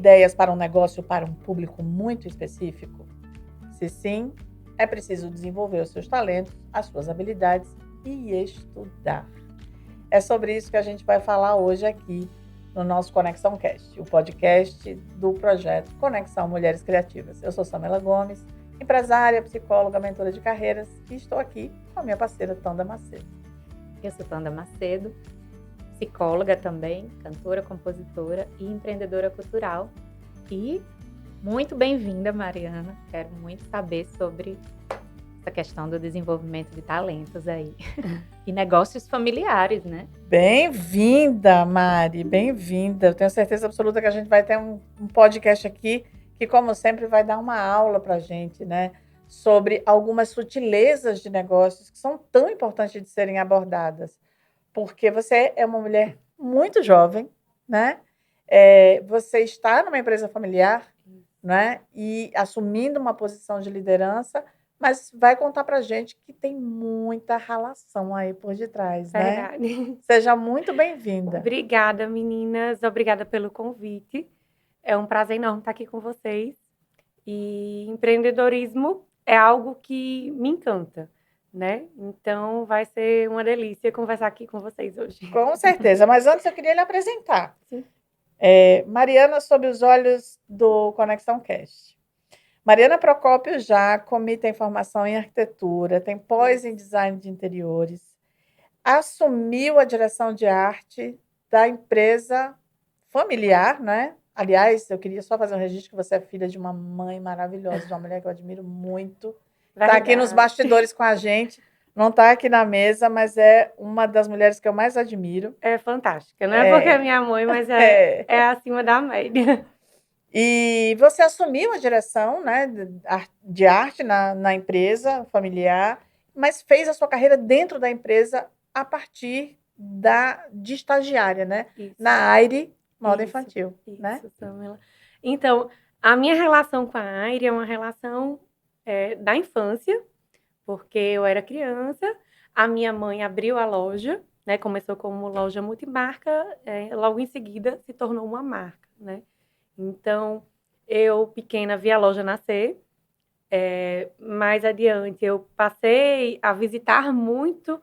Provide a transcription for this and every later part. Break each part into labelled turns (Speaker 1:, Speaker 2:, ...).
Speaker 1: ideias para um negócio para um público muito específico? Se sim, é preciso desenvolver os seus talentos, as suas habilidades e estudar. É sobre isso que a gente vai falar hoje aqui no nosso Conexão Cast, o podcast do projeto Conexão Mulheres Criativas. Eu sou Samela Gomes, empresária, psicóloga, mentora de carreiras, e estou aqui com a minha parceira Tanda Macedo.
Speaker 2: Eu sou Tanda Macedo, psicóloga também, cantora, compositora e empreendedora cultural. E muito bem-vinda, Mariana. Quero muito saber sobre essa questão do desenvolvimento de talentos aí. E negócios familiares, né?
Speaker 1: Bem-vinda, Mari, bem-vinda. Eu tenho certeza absoluta que a gente vai ter um podcast aqui que, como sempre, vai dar uma aula pra gente, né? Sobre algumas sutilezas de negócios que são tão importantes de serem abordadas. Porque você é uma mulher muito jovem, né? Você está numa empresa familiar, né? E assumindo uma posição de liderança, mas vai contar pra gente que tem muita ralação aí por detrás, né?
Speaker 3: Verdade.
Speaker 1: Seja muito bem-vinda.
Speaker 3: Obrigada, meninas. Obrigada pelo convite. É um prazer enorme estar aqui com vocês. E empreendedorismo é algo que me encanta, né? Então vai ser uma delícia conversar aqui com vocês hoje.
Speaker 1: Com certeza, mas antes eu queria lhe apresentar.
Speaker 3: Sim.
Speaker 1: Mariana, sob os olhos do Conexão Cast. Mariana Procópio Jacome tem formação em arquitetura, tem pós em design de interiores, assumiu a direção de arte da empresa familiar, né? Aliás, eu queria só fazer um registro que você é filha de uma mãe maravilhosa, de uma mulher que eu admiro muito. Está aqui nos bastidores com a gente, não está aqui na mesa, mas é uma das mulheres que eu mais admiro.
Speaker 3: É fantástica. Não é porque é minha mãe, mas é acima da média.
Speaker 1: E você assumiu a direção, né, de arte na empresa familiar, mas fez a sua carreira dentro da empresa a partir de estagiária, né?
Speaker 3: Isso.
Speaker 1: Na Aire Moda
Speaker 3: Isso,
Speaker 1: Infantil, né?
Speaker 3: Samela. Então, a minha relação com a Aire é uma relação da infância, porque eu era criança, a minha mãe abriu a loja, né? Começou como loja multimarca, logo em seguida se tornou uma marca, né? Então, eu, pequena, vi a loja nascer. Mais adiante, eu passei a visitar muito,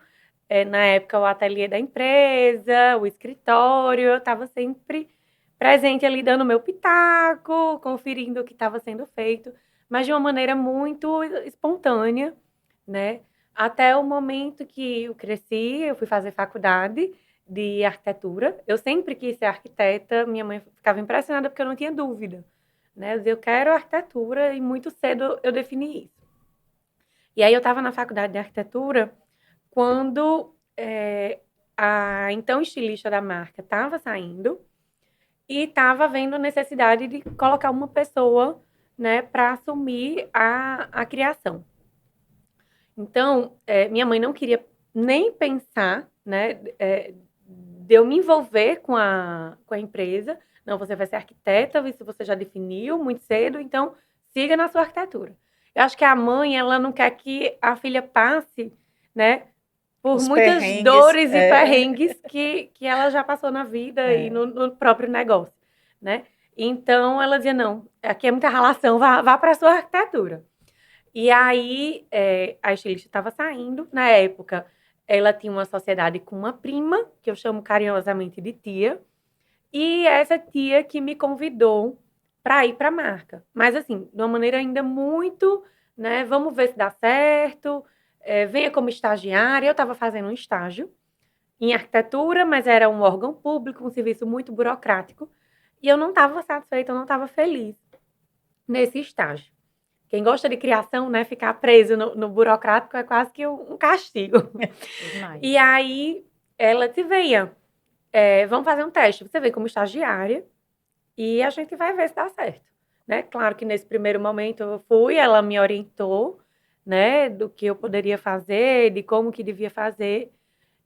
Speaker 3: na época, o ateliê da empresa, o escritório. Eu estava sempre presente ali, dando meu pitaco, conferindo o que estava sendo feito, mas de uma maneira muito espontânea, né? Até o momento que eu cresci, eu fui fazer faculdade de arquitetura. Eu sempre quis ser arquiteta, minha mãe ficava impressionada porque eu não tinha dúvida, né? Eu dizia, eu quero arquitetura, e muito cedo eu defini isso. E aí eu estava na faculdade de arquitetura quando a então estilista da marca estava saindo e estava vendo necessidade de colocar uma pessoa, né, para assumir a criação. Então, minha mãe não queria nem pensar, né, de eu me envolver com a empresa. Não, você vai ser arquiteta, isso você já definiu muito cedo, então siga na sua arquitetura. Eu acho que a mãe, ela não quer que a filha passe, né, por muitas dores e perrengues que ela já passou na vida e no próprio negócio, né? Então, ela dizia, não, aqui é muita relação, vá para a sua arquitetura. E aí, a estilista estava saindo. Na época, ela tinha uma sociedade com uma prima, que eu chamo carinhosamente de tia, e essa tia que me convidou para ir para a marca. Mas, assim, de uma maneira ainda muito, né, vamos ver se dá certo, venha como estagiária. Eu estava fazendo um estágio em arquitetura, mas era um órgão público, um serviço muito burocrático, e eu não estava satisfeita, eu não estava feliz nesse estágio. Quem gosta de criação, né, ficar preso no burocrático é quase que um castigo. E aí, ela te venha, vamos fazer um teste. Você vem como estagiária e a gente vai ver se dá certo, né? Claro que nesse primeiro momento eu fui, ela me orientou, né, do que eu poderia fazer, de como que devia fazer.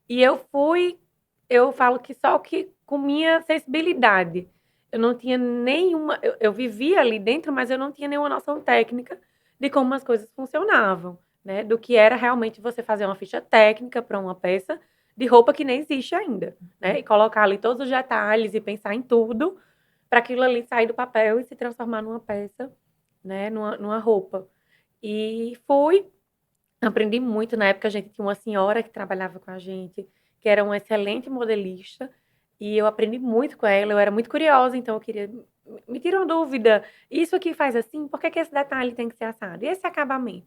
Speaker 3: E eu fui, eu falo que só que com minha sensibilidade. Eu não tinha nenhuma... Eu vivia ali dentro, mas eu não tinha nenhuma noção técnica de como as coisas funcionavam, né? Do que era realmente você fazer uma ficha técnica para uma peça de roupa que nem existe ainda, né? E colocar ali todos os detalhes e pensar em tudo para aquilo ali sair do papel e se transformar numa peça, né, numa roupa. E aprendi muito. Na época a gente tinha uma senhora que trabalhava com a gente, que era uma excelente modelista, e eu aprendi muito com ela. Eu era muito curiosa, então eu queria, me tira uma dúvida, isso aqui faz assim, por que esse detalhe tem que ser assado? E esse acabamento?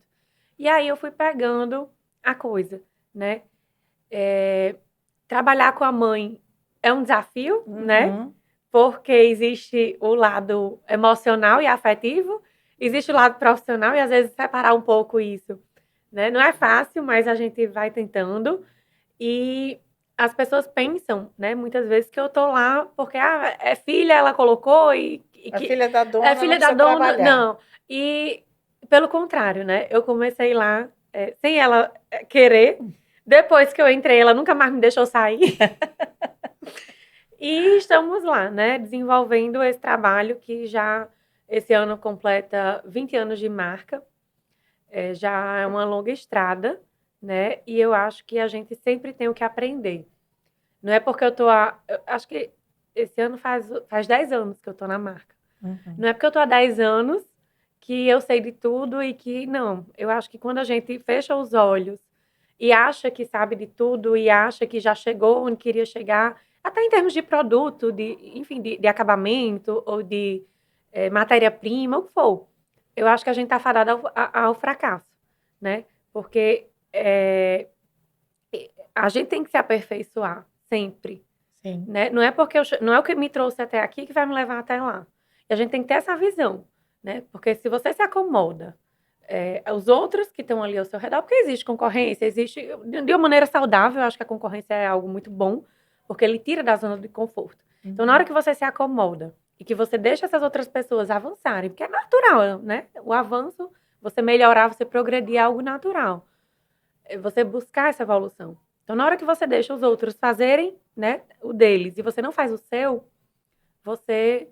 Speaker 3: E aí eu fui pegando a coisa, né? Trabalhar com a mãe é um desafio, né? Porque existe o lado emocional e afetivo, existe o lado profissional, e às vezes separar um pouco isso, né? Não é fácil, mas a gente vai tentando. E as pessoas pensam, né, muitas vezes, que eu tô lá porque é filha, ela colocou
Speaker 1: A filha da dona
Speaker 3: é
Speaker 1: não
Speaker 3: filha da
Speaker 1: precisa
Speaker 3: dona.
Speaker 1: trabalhar.
Speaker 3: Não. E pelo contrário, né? Eu comecei lá sem ela querer. Depois que eu entrei, ela nunca mais me deixou sair. E estamos lá, né, desenvolvendo esse trabalho que já esse ano completa 20 anos de marca. Já é uma longa estrada, né? E eu acho que a gente sempre tem o que aprender. Não é porque eu acho que esse ano faz 10 anos que eu tô na marca. Não é porque eu tô há 10 anos que eu sei de tudo e que não. Eu acho que quando a gente fecha os olhos e acha que sabe de tudo e acha que já chegou onde queria chegar, até em termos de produto, enfim, de acabamento ou de matéria-prima, o que for. Eu acho que a gente está fadada ao fracasso, né? Porque a gente tem que se aperfeiçoar sempre.
Speaker 1: Sim.
Speaker 3: Né? Não é o que me trouxe até aqui que vai me levar até lá. E a gente tem que ter essa visão, né? Porque se você se acomoda, os outros que estão ali ao seu redor, porque existe concorrência, existe de uma maneira saudável. Eu acho que a concorrência é algo muito bom, porque ele tira da zona de conforto. Então, na hora que você se acomoda e que você deixa essas outras pessoas avançarem, porque é natural, né? O avanço, você melhorar, você progredir é algo natural. Você buscar essa evolução. Então, na hora que você deixa os outros fazerem, né, o deles, e você não faz o seu, você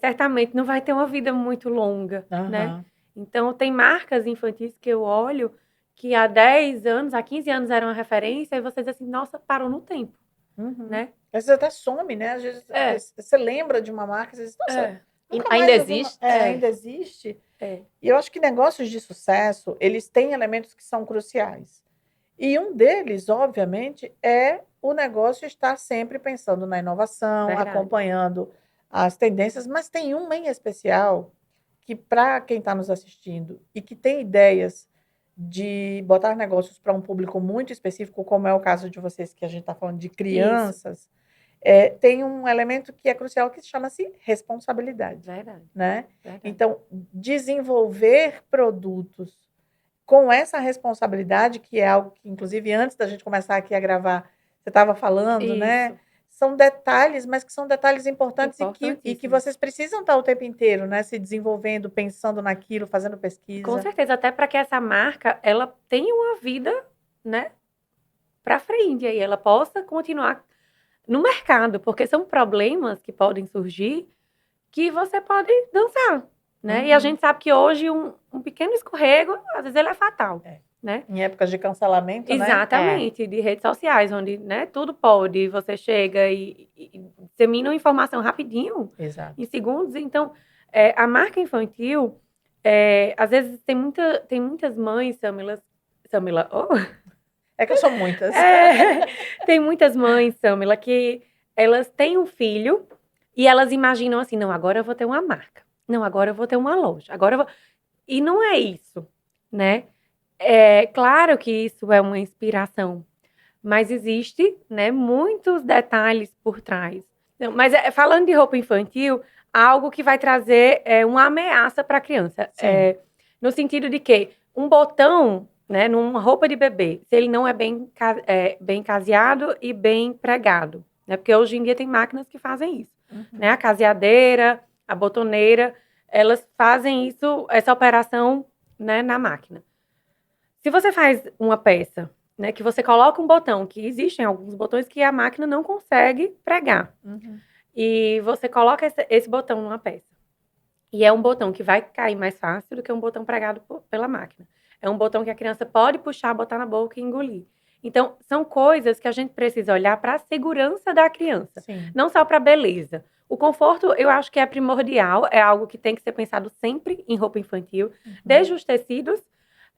Speaker 3: certamente não vai ter uma vida muito longa, né? Então, tem marcas infantis que eu olho que há 10 anos, há 15 anos eram uma referência, e você diz assim, nossa, parou no tempo, né?
Speaker 1: Às vezes até some, né? Às vezes você lembra de uma marca e você diz, nossa,
Speaker 2: ainda existe?
Speaker 1: Ainda existe. E eu acho que negócios de sucesso, eles têm elementos que são cruciais. E um deles, obviamente, é o negócio estar sempre pensando na inovação,
Speaker 3: Verdade.
Speaker 1: acompanhando as tendências, mas tem uma em especial que, para quem está nos assistindo e que tem ideias de botar negócios para um público muito específico, como é o caso de vocês, que a gente está falando de crianças, tem um elemento que é crucial, que chama-se responsabilidade.
Speaker 3: Verdade.
Speaker 1: Né?
Speaker 3: Verdade.
Speaker 1: Então, desenvolver produtos com essa responsabilidade, que é algo que, inclusive, antes da gente começar aqui a gravar, você estava falando,
Speaker 3: Isso.
Speaker 1: né? São detalhes, mas que são detalhes importantes e que vocês precisam estar o tempo inteiro, né? Se desenvolvendo, pensando naquilo, fazendo pesquisa.
Speaker 3: Com certeza, até para que essa marca, ela tenha uma vida, né, para frente, aí ela possa continuar no mercado, porque são problemas que podem surgir que você pode dançar, né? E a gente sabe que hoje um pequeno escorrego, às vezes ele é fatal, né?
Speaker 1: Em épocas de cancelamento,
Speaker 3: Exatamente, de redes sociais, onde, né, tudo pode, você chega e dissemina uma informação rapidinho, em segundos. Então, a marca infantil, às vezes tem muitas mães, Samila,
Speaker 1: É que eu sou muitas.
Speaker 3: Tem muitas mães, Samila, que elas têm um filho e elas imaginam assim, não, agora eu vou ter uma marca. Não, agora eu vou ter uma loja. E não é isso, né? É claro que isso é uma inspiração, mas existe, né, muitos detalhes por trás. Então, mas falando de roupa infantil, algo que vai trazer uma ameaça para a criança. No sentido de que um botão, né, numa roupa de bebê, se ele não é bem caseado e bem pregado, né, porque hoje em dia tem máquinas que fazem isso, né, a caseadeira, a botoneira, elas fazem isso, essa operação, né, na máquina. Se você faz uma peça, né, que você coloca um botão, que existem alguns botões que a máquina não consegue pregar, e você coloca esse botão numa peça, e é um botão que vai cair mais fácil do que um botão pregado pela máquina. É um botão que a criança pode puxar, botar na boca e engolir. Então, são coisas que a gente precisa olhar para a segurança da criança,
Speaker 1: Sim.
Speaker 3: não só para a beleza. O conforto, eu acho que é primordial, é algo que tem que ser pensado sempre em roupa infantil, desde os tecidos,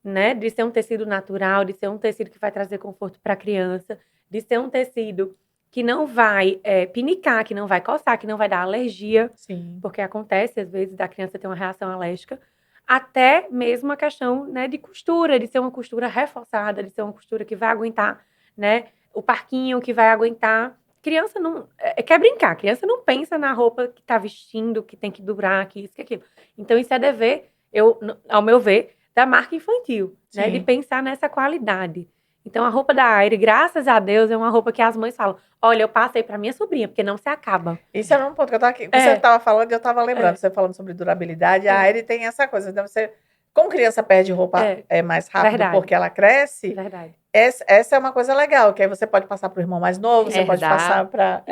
Speaker 3: né, de ser um tecido natural, de ser um tecido que vai trazer conforto para a criança, de ser um tecido que não vai pinicar, que não vai coçar, que não vai dar alergia,
Speaker 1: Sim.
Speaker 3: porque acontece, às vezes, da criança ter uma reação alérgica, até mesmo a questão, né, de costura, de ser uma costura reforçada, de ser uma costura que vai aguentar, né, o parquinho que vai aguentar. Criança não quer brincar, criança não pensa na roupa que está vestindo, que tem que durar, que isso, que aquilo. Então, isso é dever, ao meu ver, da marca infantil, né, de
Speaker 1: Sim.
Speaker 3: pensar nessa qualidade. Então, a roupa da Aire, graças a Deus, é uma roupa que as mães falam, olha, eu passei para minha sobrinha, porque não se acaba.
Speaker 1: Isso era um ponto que eu estava aqui. Você estava falando e eu estava lembrando. Você falando sobre durabilidade. A Aire tem essa coisa. Então, como criança perde roupa mais rápido
Speaker 3: Verdade.
Speaker 1: porque ela cresce,
Speaker 3: Verdade.
Speaker 1: essa é uma coisa legal, que aí você pode passar para o irmão mais novo, você pode passar para...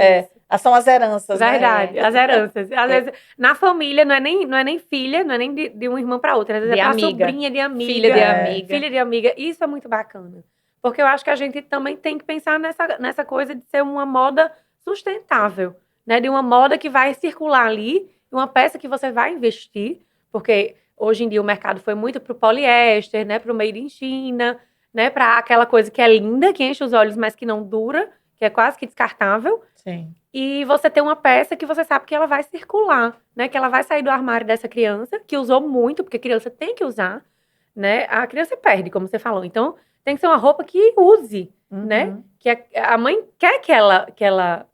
Speaker 1: são as heranças,
Speaker 3: Verdade,
Speaker 1: né?
Speaker 3: as heranças. Às vezes, na família, não é nem filha, não é nem de uma irmã para outra. Às vezes
Speaker 2: De
Speaker 3: é pra
Speaker 2: amiga.
Speaker 3: sobrinha, de amiga.
Speaker 2: Filha de amiga.
Speaker 3: Filha de amiga. Isso é muito bacana. Porque eu acho que a gente também tem que pensar nessa coisa de ser uma moda sustentável, né? De uma moda que vai circular ali, uma peça que você vai investir, porque hoje em dia o mercado foi muito pro poliéster, né? Pro made in China, né? Para aquela coisa que é linda, que enche os olhos, mas que não dura, que é quase que descartável.
Speaker 1: Sim.
Speaker 3: E você tem uma peça que você sabe que ela vai circular, né? Que ela vai sair do armário dessa criança, que usou muito, porque a criança tem que usar, né? A criança perde, como você falou. Então, tem que ser uma roupa que use, né? Que a mãe quer que ela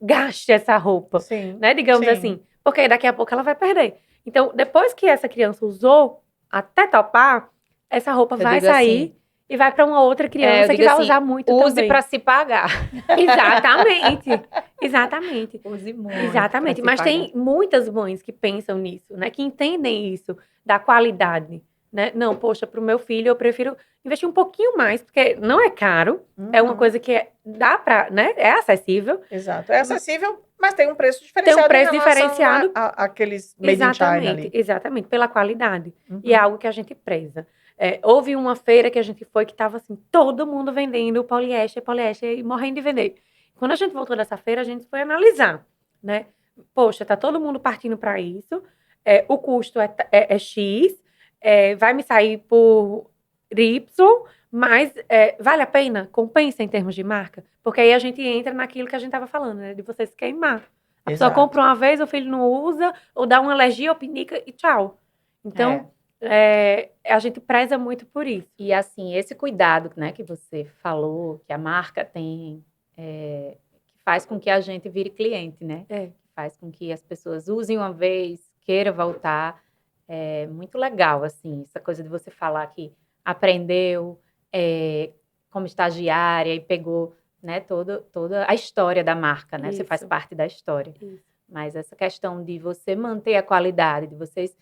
Speaker 3: gaste essa roupa,
Speaker 1: Sim.
Speaker 3: né? Digamos assim. Porque daqui a pouco ela vai perder. Então, depois que essa criança usou, até topar, essa roupa vai sair...
Speaker 2: Assim,
Speaker 3: e vai para uma outra criança que vai usar muito
Speaker 2: use
Speaker 3: também.
Speaker 2: Use para se pagar.
Speaker 3: Exatamente. Exatamente.
Speaker 2: Use muito.
Speaker 3: Exatamente. Mas tem muitas mães que pensam nisso, né? Que entendem isso, da qualidade. Né? Não, poxa, para o meu filho eu prefiro investir um pouquinho mais, porque não é caro, é uma coisa que dá para, né? É acessível.
Speaker 1: Exato. É acessível, mas tem um preço diferenciado.
Speaker 3: Tem um preço diferenciado.
Speaker 1: Aqueles made in China ali.
Speaker 3: Exatamente, pela qualidade. E é algo que a gente preza. Houve uma feira que a gente foi que estava assim, todo mundo vendendo poliéster, e morrendo de vender. Quando a gente voltou dessa feira, a gente foi analisar, né? Poxa, tá todo mundo partindo para isso, o custo é X, vai me sair por Y, mas vale a pena? Compensa em termos de marca? Porque aí a gente entra naquilo que a gente estava falando, né? De você se queimar. A pessoa compra uma vez, o filho não usa, ou dá uma alergia, ou pinica e tchau. Então... a gente preza muito por isso.
Speaker 2: E assim, esse cuidado, né, que você falou, que a marca tem, que faz com que a gente vire cliente, né? Que faz com que as pessoas usem uma vez, queiram voltar. É muito legal, assim, essa coisa de você falar que aprendeu como estagiária e pegou, né, toda a história da marca, né? Isso. Você faz parte da história. Isso. Mas essa questão de você manter a qualidade, de vocês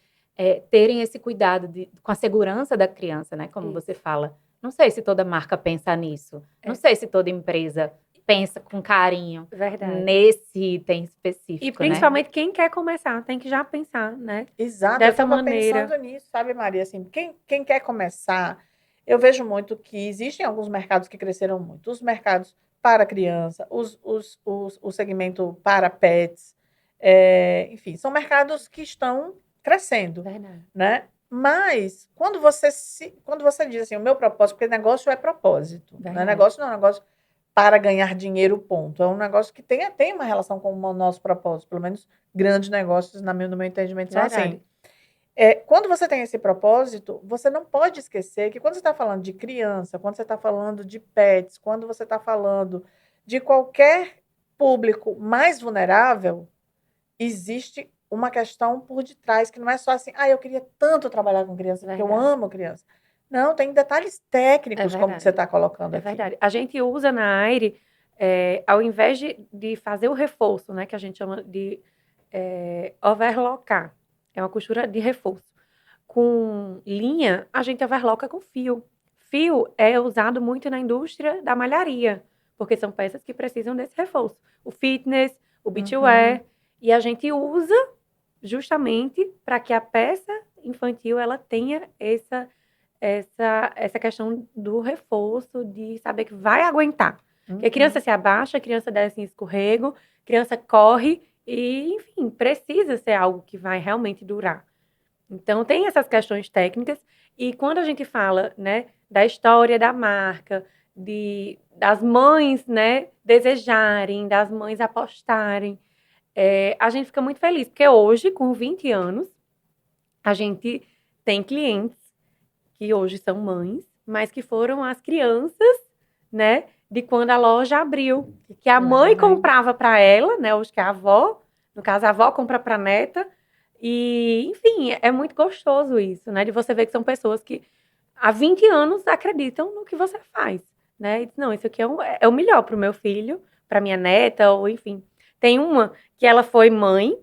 Speaker 2: terem esse cuidado com a segurança da criança, né? Como você fala. Não sei se toda marca pensa nisso. Não sei se toda empresa pensa com carinho nesse item específico,
Speaker 3: e principalmente quem quer começar, tem que já pensar, né?
Speaker 1: Exato.
Speaker 3: Dessa
Speaker 1: eu tava
Speaker 3: maneira.
Speaker 1: pensando nisso, sabe, Maria? Assim, quem quer começar, eu vejo muito que existem alguns mercados que cresceram muito. Os mercados para criança, o segmento para pets, enfim, são mercados que estão crescendo, né? Mas quando você diz assim, o meu propósito, porque negócio é propósito, né? Negócio não é um negócio para ganhar dinheiro, ponto. É um negócio que tem uma relação com o nosso propósito, pelo menos grandes negócios, no meu entendimento, são assim. Quando você tem esse propósito, você não pode esquecer que quando você está falando de criança, quando você está falando de pets, quando você está falando de qualquer público mais vulnerável, existe uma questão por detrás, que não é só assim, eu queria tanto trabalhar com criança, porque eu amo criança. Não, tem detalhes técnicos, como você está colocando aqui.
Speaker 3: É verdade. A gente usa na Aire, ao invés de fazer o reforço, né, que a gente chama de overlocar, é uma costura de reforço. Com linha, a gente overloca com fio. Fio é usado muito na indústria da malharia, porque são peças que precisam desse reforço. O fitness, o beachwear, e a gente usa justamente para que a peça infantil ela tenha essa questão do reforço, de saber que vai aguentar. Porque a criança se abaixa, a criança desce em escorrego, a criança corre e, enfim, precisa ser algo que vai realmente durar. Então, tem essas questões técnicas. E quando a gente fala, né, da história da marca, das mães, né, desejarem, das mães apostarem, a gente fica muito feliz. Porque hoje, com 20 anos, a gente tem clientes que hoje são mães, mas que foram as crianças, né, de quando a loja abriu. Que a mãe comprava para ela, né, hoje que é a avó, no caso a avó compra para a neta, e, enfim, é muito gostoso isso, né, de você ver que são pessoas que há 20 anos acreditam no que você faz, né, e diz, não, isso aqui é o melhor para o meu filho, para minha neta, ou enfim. Tem uma que ela foi mãe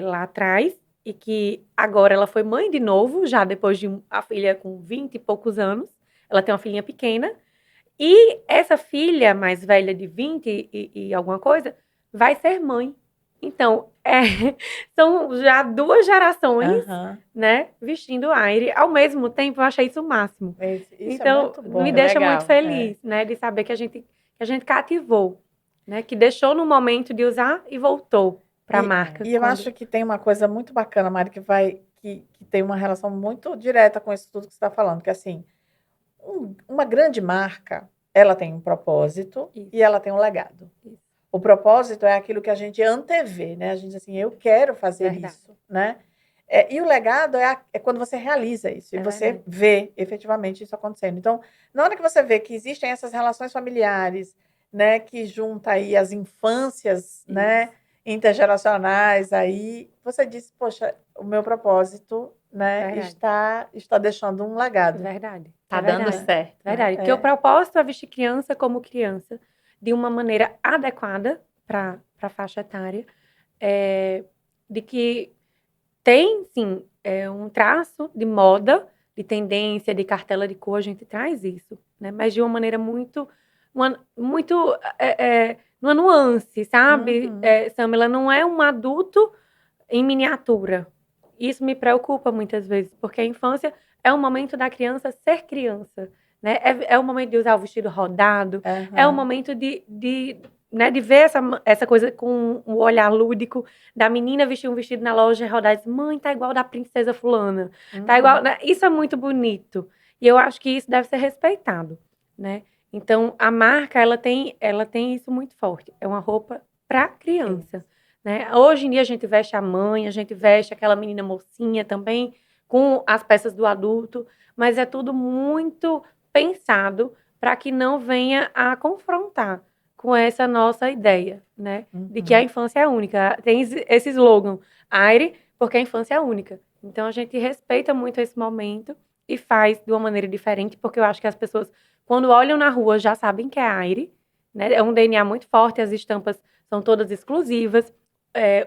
Speaker 3: lá atrás, e que agora ela foi mãe de novo, já depois de a filha com 20 e poucos anos. Ela tem uma filhinha pequena. E essa filha mais velha de 20 e alguma coisa, vai ser mãe. Então, são já 2 gerações, né, vestindo Aire. Ao mesmo tempo, eu achei isso o máximo.
Speaker 1: Isso
Speaker 3: então,
Speaker 1: é muito bom,
Speaker 3: me deixa
Speaker 1: legal,
Speaker 3: muito feliz, né, de saber que a gente cativou, né, que deixou no momento de usar e voltou para a marca.
Speaker 1: E eu acho que tem uma coisa muito bacana, Mari, que tem uma relação muito direta com isso tudo que você está falando, que assim, uma grande marca, ela tem um propósito e ela tem um legado. O propósito é aquilo que a gente antevê, né? A gente diz assim, eu quero fazer isso, né? E o legado é quando você realiza isso, e você vê efetivamente isso acontecendo. Então, na hora que você vê que existem essas relações familiares, né, que junta aí as infâncias, né, intergeracionais, aí você diz, poxa, o meu propósito, né, está deixando um legado.
Speaker 3: Verdade.
Speaker 2: Tá dando certo.
Speaker 3: Verdade. Porque o propósito é vestir criança como criança, de uma maneira adequada para a faixa etária, de que tem, sim, um traço de moda, de tendência, de cartela de cor, a gente traz isso, né? Mas de uma maneira muito numa nuance, sabe? Samela não é um adulto em miniatura. Isso me preocupa muitas vezes, porque a infância é o momento da criança ser criança, né? É o momento de usar o vestido rodado, é o momento de ver essa coisa com o olhar lúdico da menina vestir um vestido na loja e rodar e dizer, mãe, tá igual da princesa fulana, tá igual, né? Isso é muito bonito, e eu acho que isso deve ser respeitado, né? Então, a marca, ela tem isso muito forte, é uma roupa para criança, né? Hoje em dia a gente veste a mãe, a gente veste aquela menina mocinha também, com as peças do adulto, mas é tudo muito pensado para que não venha a confrontar com essa nossa ideia, né? De que a infância é única. Tem esse slogan, Aire, porque a infância é única. Então a gente respeita muito esse momento e faz de uma maneira diferente, porque eu acho que as pessoas, quando olham na rua, já sabem que é Aire, né? É um DNA muito forte, as estampas são todas exclusivas.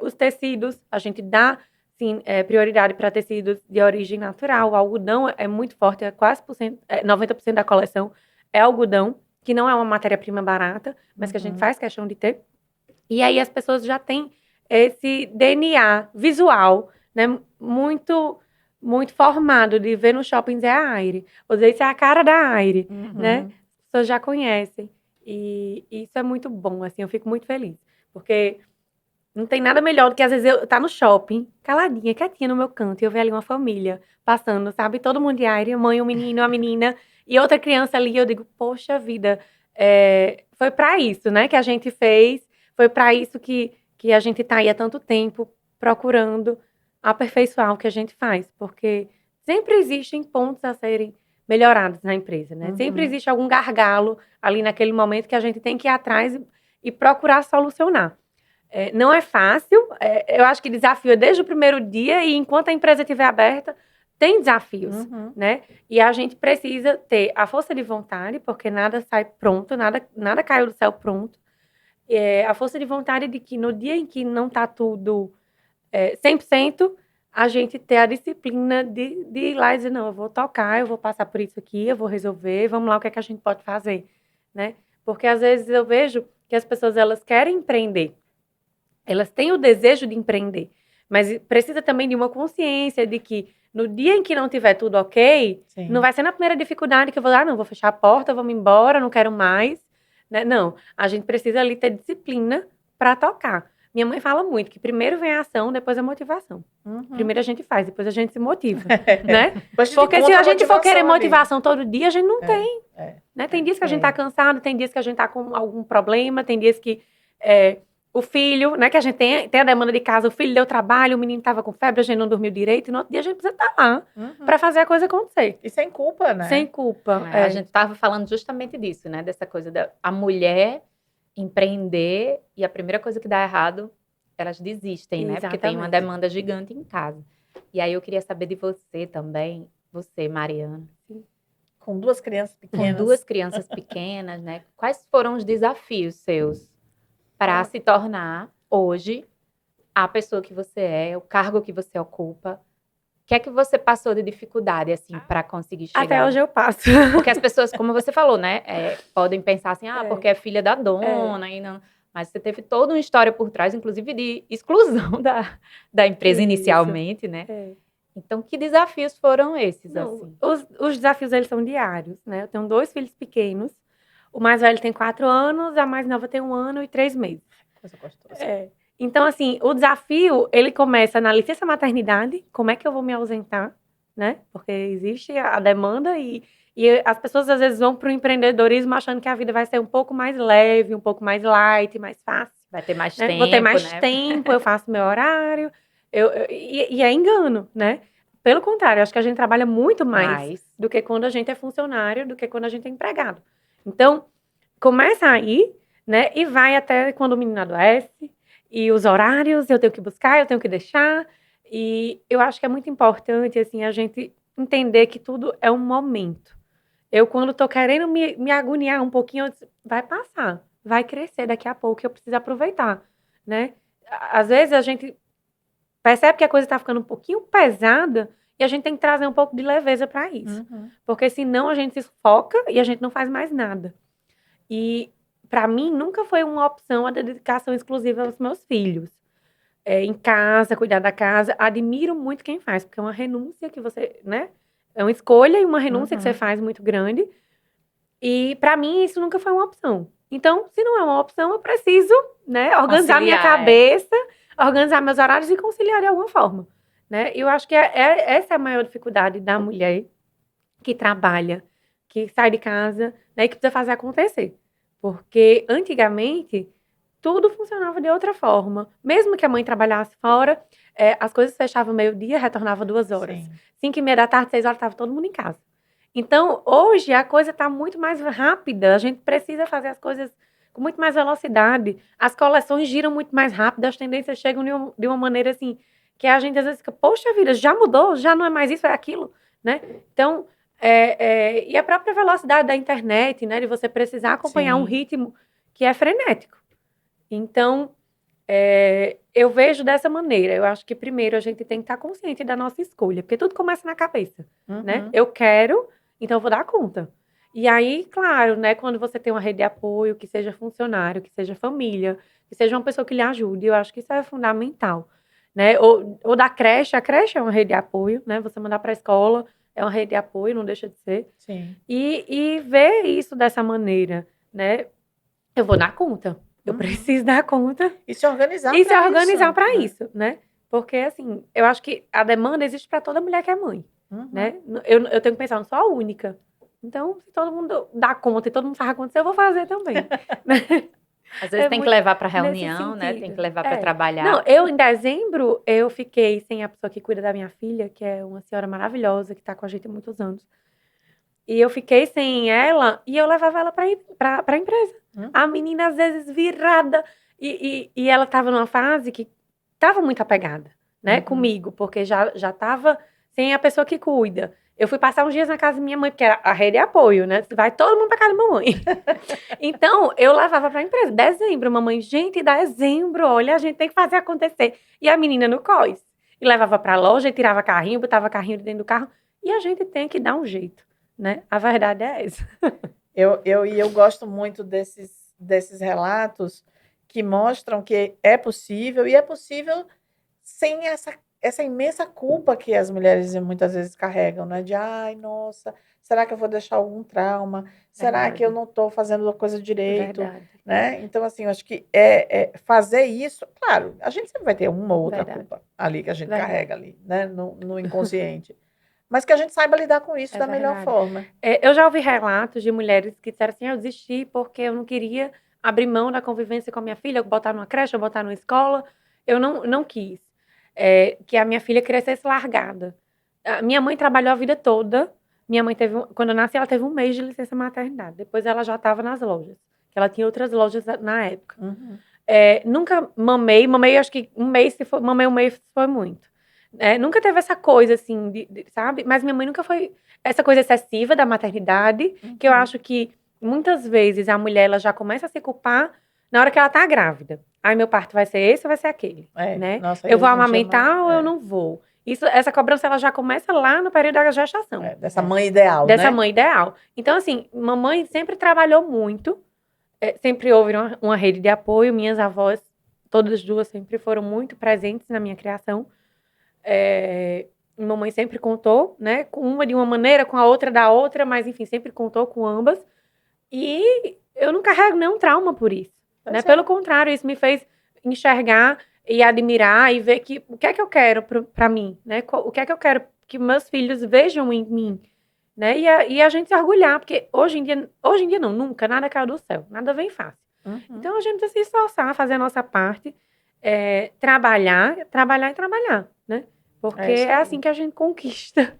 Speaker 3: Os tecidos, a gente dá sim, prioridade para tecidos de origem natural. O algodão é muito forte, quase 90% da coleção é algodão, que não é uma matéria-prima barata, mas que a gente faz questão de ter. E aí as pessoas já têm esse DNA visual, né, muito, muito formado, de ver no shopping a Aire. Ou seja, isso é a cara da Aire, né? As pessoas já conhecem. E isso é muito bom, assim, eu fico muito feliz. Porque não tem nada melhor do que, às vezes, eu tá no shopping, caladinha, quietinha no meu canto, e eu ver ali uma família passando, sabe? Todo mundo de Aire, a mãe, um menino, uma menina, e outra criança ali, eu digo, poxa vida, foi para isso, né, que a gente fez, foi para isso que a gente tá aí há tanto tempo procurando aperfeiçoar o que a gente faz, porque sempre existem pontos a serem melhorados na empresa, né? Sempre existe algum gargalo ali naquele momento que a gente tem que ir atrás e procurar solucionar. Não é fácil, eu acho que desafio é desde o primeiro dia, e enquanto a empresa estiver aberta, tem desafios, né? E a gente precisa ter a força de vontade, porque nada sai pronto, nada caiu do céu pronto. A força de vontade de que no dia em que não está tudo 100%, a gente ter a disciplina de ir lá e dizer, não, eu vou tocar, eu vou passar por isso aqui, eu vou resolver, vamos lá, o que é que a gente pode fazer, né? Porque às vezes eu vejo que as pessoas, elas querem empreender, elas têm o desejo de empreender, mas precisa também de uma consciência de que No dia em que não tiver tudo ok,
Speaker 1: Sim.
Speaker 3: não vai ser na primeira dificuldade que eu vou não, vou fechar a porta, vou me embora, não quero mais, né? Não, a gente precisa ali ter disciplina para tocar. Minha mãe fala muito que primeiro vem a ação, depois a motivação. Primeiro a gente faz, depois a gente se motiva, né? Porque se a gente for querer motivação todo dia, a gente não tem. Né? Tem dias que a gente tá cansado, tem dias que a gente tá com algum problema, tem dias que o filho, né, que a gente tem a demanda de casa, o filho deu trabalho, o menino tava com febre, a gente não dormiu direito, e no outro dia a gente precisa estar lá para fazer a coisa acontecer.
Speaker 1: E sem culpa, né?
Speaker 3: Sem culpa.
Speaker 2: A gente tava falando justamente disso, né? Dessa coisa da a mulher empreender e a primeira coisa que dá errado, elas desistem, né? Porque tem uma demanda gigante em casa. E aí eu queria saber de você também, você, Mariana.
Speaker 1: Com 2 crianças pequenas.
Speaker 2: Com 2 crianças pequenas, né? Quais foram os desafios seus para se tornar, hoje, a pessoa que você é, o cargo que você ocupa? O que é que você passou de dificuldade, assim, para conseguir chegar?
Speaker 3: Até hoje eu passo.
Speaker 2: Porque as pessoas, como você falou, né? Podem pensar assim, porque é filha da dona. E não... Mas você teve toda uma história por trás, inclusive de exclusão da empresa inicialmente, né? Então, que desafios foram esses, assim?
Speaker 3: Os desafios, eles são diários, né? Eu tenho 2 filhos pequenos. O mais velho tem 4 anos, a mais nova tem 1 ano e 3 meses.
Speaker 1: Coisa gostosa.
Speaker 3: Então, assim, o desafio, ele começa na licença maternidade. Como é que eu vou me ausentar, né? Porque existe a demanda e as pessoas, às vezes, vão para o empreendedorismo achando que a vida vai ser um pouco mais leve, um pouco mais light, mais fácil.
Speaker 2: Vai ter mais
Speaker 3: né?
Speaker 2: tempo,
Speaker 3: Vou ter mais
Speaker 2: né?
Speaker 3: tempo, eu faço meu horário. E é engano, né? Pelo contrário, acho que a gente trabalha muito mais do que quando a gente é funcionário, do que quando a gente é empregado. Então, começa aí, né? E vai até quando o menino adoece. E os horários eu tenho que buscar, eu tenho que deixar. E eu acho que é muito importante, assim, a gente entender que tudo é um momento. Eu, quando tô querendo me agoniar um pouquinho, eu disse, vai passar, vai crescer daqui a pouco, eu preciso aproveitar, né? Às vezes a gente percebe que a coisa tá ficando um pouquinho pesada e a gente tem que trazer um pouco de leveza para isso. Porque senão a gente se sufoca e a gente não faz mais nada. E para mim nunca foi uma opção a dedicação exclusiva aos meus filhos. Em casa, cuidar da casa, admiro muito quem faz, porque é uma renúncia que você, né? É uma escolha e uma renúncia que você faz muito grande. E para mim isso nunca foi uma opção. Então, se não é uma opção, eu preciso, né, organizar minha cabeça, organizar meus horários e conciliar de alguma forma, né? E eu acho que essa é a maior dificuldade da mulher que trabalha, que sai de casa, né, e que precisa fazer acontecer. Porque antigamente tudo funcionava de outra forma. Mesmo que a mãe trabalhasse fora, as coisas fechavam meio-dia, retornava 2 horas. 5h30 da tarde, 6 horas, estava todo mundo em casa. Então, hoje, a coisa está muito mais rápida. A gente precisa fazer as coisas com muito mais velocidade. As coleções giram muito mais rápido, as tendências chegam de uma maneira, assim, que a gente às vezes fica, poxa vida, já mudou? Já não é mais isso, é aquilo, né? Então, e a própria velocidade da internet, né? De você precisar acompanhar um ritmo que é frenético. Então, eu vejo dessa maneira. Eu acho que primeiro a gente tem que estar consciente da nossa escolha, porque tudo começa na cabeça, né? Eu quero, então eu vou dar conta. E aí, claro, né, quando você tem uma rede de apoio, que seja funcionário, que seja família, que seja uma pessoa que lhe ajude, eu acho que isso é fundamental, né? Ou da creche, a creche é uma rede de apoio, né? Você mandar para a escola é uma rede de apoio, não deixa de ser. E ver isso dessa maneira, né? Eu vou dar conta. Eu preciso dar conta.
Speaker 1: E se organizar
Speaker 3: para isso, né? Porque, assim, eu acho que a demanda existe para toda mulher que é mãe, né? Eu tenho que pensar, não sou a única. Então, se todo mundo dá conta e todo mundo faz acontecer, eu vou fazer também.
Speaker 2: Às vezes tem que levar para reunião, né? Tem que levar para trabalhar.
Speaker 3: Não, eu, em dezembro, eu fiquei sem a pessoa que cuida da minha filha, que é uma senhora maravilhosa, que está com a gente há muitos anos. E eu fiquei sem ela e eu levava ela para a empresa. A menina, às vezes, virada. E ela estava numa fase que estava muito apegada, né, comigo, porque já estava sem a pessoa que cuida. Eu fui passar uns dias na casa da minha mãe, porque era a rede de apoio, né? Vai todo mundo para casa da mamãe. Então, eu levava para a empresa. Dezembro, mamãe, gente, dezembro, olha, a gente tem que fazer acontecer. E a menina no COIS. E levava para a loja, e tirava carrinho, botava carrinho dentro do carro. E a gente tem que dar um jeito, né? A verdade é essa.
Speaker 1: Eu gosto muito desses relatos que mostram que é possível, e é possível sem essa essa imensa culpa que as mulheres muitas vezes carregam, né? De, ai, nossa, será que eu vou deixar algum trauma? Será que eu
Speaker 3: Verdade.
Speaker 1: não estou fazendo a coisa direito?
Speaker 3: Verdade.
Speaker 1: Né? Então, assim, eu acho que fazer isso, claro, a gente sempre vai ter uma ou outra
Speaker 3: Verdade.
Speaker 1: culpa ali que a gente
Speaker 3: Verdade.
Speaker 1: carrega ali, né? No inconsciente. Mas que a gente saiba lidar com isso
Speaker 3: É
Speaker 1: da melhor
Speaker 3: verdade.
Speaker 1: forma.
Speaker 3: Eu já ouvi relatos de mulheres que disseram assim, eu desisti porque eu não queria abrir mão da convivência com a minha filha, eu botar numa creche, eu botar numa escola, eu não quis. Que a minha filha crescesse largada. A minha mãe trabalhou a vida toda, minha mãe quando eu nasci, ela teve 1 mês de licença maternidade, depois ela já estava nas lojas, que ela tinha outras lojas na época.
Speaker 1: Uhum.
Speaker 3: Nunca mamei acho que 1 mês, mamei 1 mês foi muito. Nunca teve essa coisa, assim, sabe? Mas minha mãe nunca foi essa coisa excessiva da maternidade, que eu acho que muitas vezes a mulher ela já começa a se culpar na hora que ela tá grávida. Ai, meu parto vai ser esse ou vai ser aquele, né?
Speaker 1: Nossa,
Speaker 3: Eu vou
Speaker 1: hoje em dia
Speaker 3: amamentar ou eu não vou? Essa cobrança ela já começa lá no período da gestação.
Speaker 1: dessa mãe ideal,
Speaker 3: Dessa
Speaker 1: né?
Speaker 3: mãe ideal. Então, assim, mamãe sempre trabalhou muito, sempre houve uma rede de apoio. Minhas avós, todas as duas, sempre foram muito presentes na minha criação. Mamãe sempre contou, né? Com uma de uma maneira, com a outra da outra, mas enfim, sempre contou com ambas. E eu não carrego nenhum trauma por isso, né? Pelo contrário, isso me fez enxergar e admirar e ver que o que é que eu quero pra mim, né? O que é que eu quero que meus filhos vejam em mim, né? E a gente se orgulhar, porque hoje em dia não, nunca, nada caiu do céu, nada vem fácil.
Speaker 1: Uhum.
Speaker 3: Então a gente precisa se esforçar, fazer a nossa parte, trabalhar, né? Porque é assim que a gente conquista.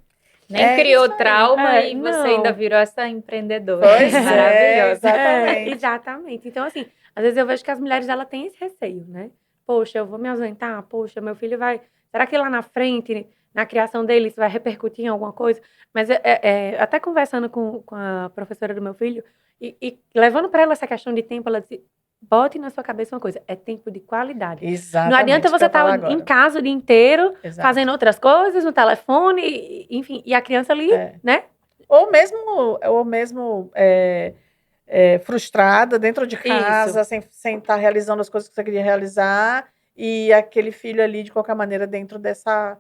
Speaker 2: Nem criou
Speaker 1: isso aí.
Speaker 2: trauma e você
Speaker 3: não.
Speaker 2: ainda virou essa empreendedora.
Speaker 1: Pois
Speaker 2: Maravilhosa.
Speaker 1: exatamente.
Speaker 3: Exatamente. Então, assim, às vezes eu vejo que as mulheres, ela têm esse receio, né? Poxa, eu vou me ausentar? Poxa, meu filho vai... Será que lá na frente, na criação dele, isso vai repercutir em alguma coisa? Mas até conversando com a professora do meu filho e levando para ela essa questão de tempo, ela disse, bote na sua cabeça uma coisa, é tempo de qualidade.
Speaker 1: Exatamente.
Speaker 3: Não adianta você estar em casa o dia inteiro, fazendo outras coisas, no telefone, enfim, e a criança ali, né?
Speaker 1: Ou mesmo frustrada dentro de casa, sem estar realizando as coisas que você queria realizar, e aquele filho ali, de qualquer maneira, dentro dessa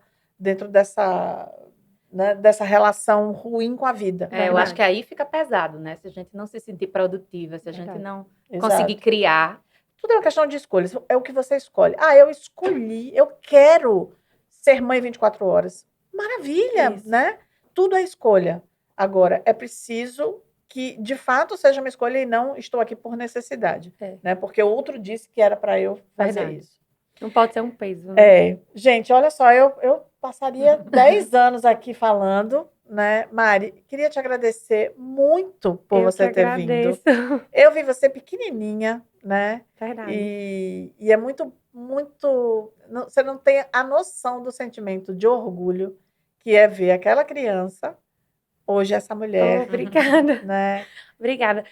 Speaker 1: né, dessa relação ruim com a vida.
Speaker 2: Eu acho que aí fica pesado, né? Se a gente não se sentir produtiva, se a gente não conseguir
Speaker 1: Exato.
Speaker 2: criar.
Speaker 1: Tudo é uma questão de escolhas. É o que você escolhe. Ah, eu escolhi, eu quero ser mãe 24 horas. Maravilha, né? Tudo é escolha. Agora, é preciso que, de fato, seja uma escolha e não estou aqui por necessidade. Né? Porque outro disse que era para eu fazer isso.
Speaker 3: Não pode ser um peso, né?
Speaker 1: Gente, olha só, eu passaria 10 anos aqui falando, né? Mari, queria te agradecer muito por você ter vindo. Eu vi você pequenininha, né?
Speaker 3: Verdade.
Speaker 1: E é muito, muito... Você não tem a noção do sentimento de orgulho que é ver aquela criança, hoje essa mulher.
Speaker 3: Obrigada.
Speaker 1: Né?
Speaker 3: Obrigada.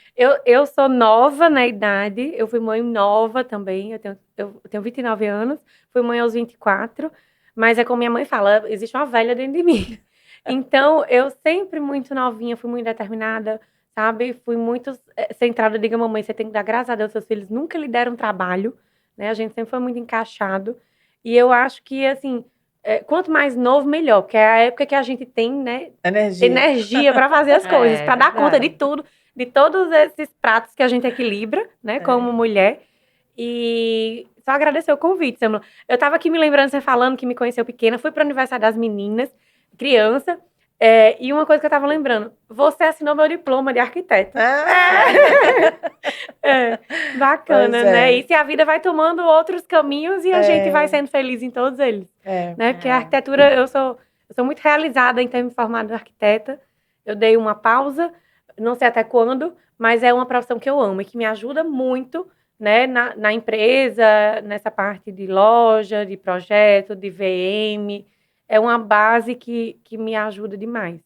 Speaker 3: Eu sou nova na idade, eu fui mãe nova também, eu tenho 29 anos, fui mãe aos 24, mas é como minha mãe fala, existe uma velha dentro de mim. Então, eu sempre muito novinha, fui muito determinada, sabe? Fui muito centrada, diga, mamãe, você tem que dar graças a Deus, seus filhos nunca lhe deram trabalho, né? A gente sempre foi muito encaixado. E eu acho que, assim, quanto mais novo, melhor, porque é a época que a gente tem, né? Energia para fazer as coisas, para dar conta de tudo, de todos esses pratos que a gente equilibra, né? Como mulher. E só agradecer o convite, Samuel. Eu estava aqui me lembrando, você falando que me conheceu pequena, fui para o aniversário das meninas, criança, e uma coisa que eu estava lembrando, você assinou meu diploma de arquiteta. Bacana, né? E se a vida vai tomando outros caminhos e a gente vai sendo feliz em todos eles. Né? Porque a arquitetura, eu sou muito realizada em ter me formado arquiteta. Eu dei uma pausa, não sei até quando, mas é uma profissão que eu amo e que me ajuda muito, né, na empresa, nessa parte de loja, de projeto, de VM. É uma base que me ajuda demais.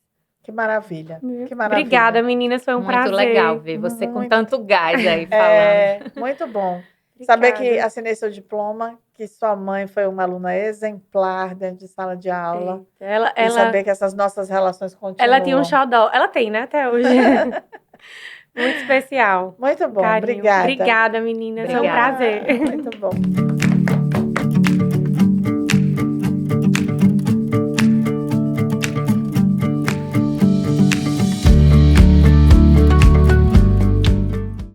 Speaker 1: Que maravilha. Que maravilha.
Speaker 3: Obrigada, meninas. Foi um prazer.
Speaker 2: Muito legal ver você com tanto gás aí falando.
Speaker 1: Muito bom. Saber que assinei seu diploma, que sua mãe foi uma aluna exemplar dentro de sala de aula. E saber que essas nossas relações continuam.
Speaker 3: Ela tinha um xodó. Ela tem, né, até hoje. Muito especial.
Speaker 1: Muito bom,
Speaker 3: Carinho.
Speaker 1: obrigada.
Speaker 3: Obrigada, meninas. Foi um prazer.
Speaker 1: Muito bom.